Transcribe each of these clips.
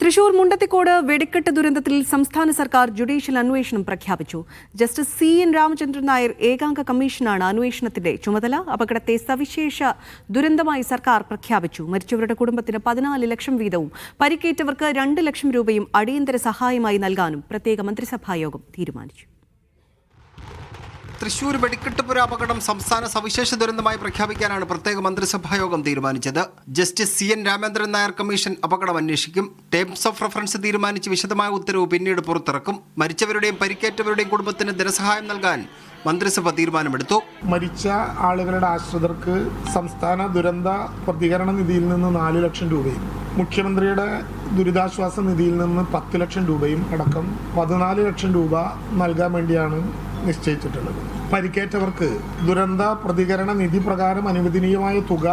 തൃശൂർ മുണ്ടത്തിക്കോട് വെടിക്കെട്ട് ദുരന്തത്തിൽ സംസ്ഥാന സർക്കാർ ജുഡീഷ്യൽ അന്വേഷണം പ്രഖ്യാപിച്ചു. ജസ്റ്റിസ് CN രാമചന്ദ്രൻ നായർ ഏകാംഗ കമ്മീഷനാണ് അന്വേഷണത്തിന്റെ ചുമതല. അപകടത്തെ സവിശേഷ ദുരന്തമായി സർക്കാർ പ്രഖ്യാപിച്ചു. മരിച്ചവരുടെ കുടുംബത്തിന് 14 ലക്ഷം വീതവും പരിക്കേറ്റവർക്ക് 2 ലക്ഷം രൂപയും അടിയന്തര സഹായമായി നൽകാനും പ്രത്യേക മന്ത്രിസഭായോഗം തീരുമാനിച്ചു. തൃശൂർ വെടിക്കെട്ടുപുര അപകടം സംസ്ഥാന സവിശേഷ ദുരന്തമായി പ്രഖ്യാപിക്കാനാണ് പ്രത്യേക മന്ത്രിസഭായോഗം തീരുമാനിച്ചത്. Justice CN Ramachandran Nair commission അപകടം അന്വേഷിക്കും. ടേംസ് ഓഫ് റഫറൻസ് തീരുമാനിച്ച് വിശദമായ ഉത്തരവ് പിന്നീട് പുറത്തിറക്കും. മരിച്ചവരുടെയും പരിക്കേറ്റവരുടെയും കുടുംബത്തിന് ധനസഹായം നൽകാൻ മന്ത്രിസഭ തീരുമാനമെടുത്തു. മരിച്ച ആളുകളുടെ ആശ്രിതർക്ക് സംസ്ഥാന ദുരന്ത പ്രതികരണ നിധിയിൽ നിന്ന് 4 ലക്ഷം രൂപയും മുഖ്യമന്ത്രിയുടെ ദുരിതാശ്വാസ നിധിയിൽ നിന്ന് 10 ലക്ഷം രൂപയും അടക്കം 14 ലക്ഷം രൂപ നൽകാൻ വേണ്ടിയാണ് നിശ്ചയിച്ചിട്ടുള്ളത്. പരിക്കേറ്റവർക്ക് ദുരന്ത പ്രതികരണ നിധി പ്രകാരം അനുവദനീയമായ തുക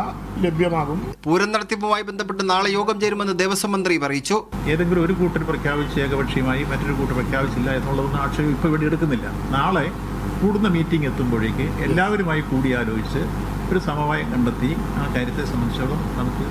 ലഭ്യമാകും. പൂരം നടത്തിപ്പുമായി ബന്ധപ്പെട്ട് നാളെ യോഗം ചേരുമെന്ന് ദേവസ്വം മന്ത്രി അറിയിച്ചു. ഏതെങ്കിലും ഒരു കൂട്ടർ പ്രഖ്യാപിച്ച് ഏകപക്ഷീയമായി മറ്റൊരു കൂട്ടർ പ്രഖ്യാപിച്ചില്ല എന്നുള്ളതൊന്നും ആക്ഷേപം ഇപ്പോൾ ഇവിടെ എടുക്കുന്നില്ല. നാളെ കൂടുന്ന മീറ്റിംഗ് എത്തുമ്പോഴേക്ക് എല്ലാവരുമായി കൂടിയാലോചിച്ച് ഒരു സമവായം കണ്ടെത്തി ആ കാര്യത്തെ സംബന്ധിച്ചോളം നമുക്ക്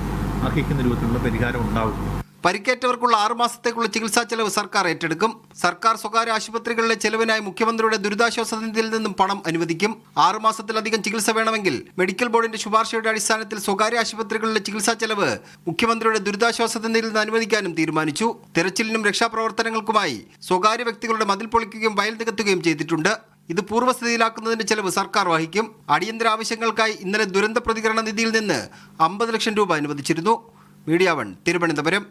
അർഹിക്കുന്ന രൂപത്തിലുള്ള പരിഹാരം ഉണ്ടാവും. പരിക്കേറ്റവർക്കുള്ള 6 മാസത്തേക്കുള്ള ചികിത്സാ ചെലവ് സർക്കാർ ഏറ്റെടുക്കും. സർക്കാർ സ്വകാര്യ ആശുപത്രികളിലെ ചെലവിനായി മുഖ്യമന്ത്രിയുടെ ദുരിതാശ്വാസ നിധിയിൽ നിന്നും പണം അനുവദിക്കും. 6 മാസത്തിലധികം ചികിത്സ വേണമെങ്കിൽ മെഡിക്കൽ ബോർഡിന്റെ ശുപാർശയുടെ അടിസ്ഥാനത്തിൽ സ്വകാര്യ ആശുപത്രികളിലെ ചികിത്സാ ചെലവ് മുഖ്യമന്ത്രിയുടെ ദുരിതാശ്വാസ നിധിയിൽ നിന്ന് അനുവദിക്കാനും തീരുമാനിച്ചു. തെരച്ചിലിനും രക്ഷാപ്രവർത്തനങ്ങൾക്കുമായി സ്വകാര്യ വ്യക്തികളുടെ മതിൽ പൊളിക്കുകയും വയൽ നികത്തുകയും ചെയ്തിട്ടുണ്ട്. ഇത് പൂർവ്വസ്ഥിതിയിലാക്കുന്നതിന്റെ ചെലവ് സർക്കാർ വഹിക്കും. അടിയന്തര ആവശ്യങ്ങൾക്കായി ഇന്നലെ ദുരന്ത പ്രതികരണ നിധിയിൽ നിന്ന് 50 ലക്ഷം രൂപ അനുവദിച്ചിരുന്നു. മീഡിയ 1 തിരുവനന്തപുരം.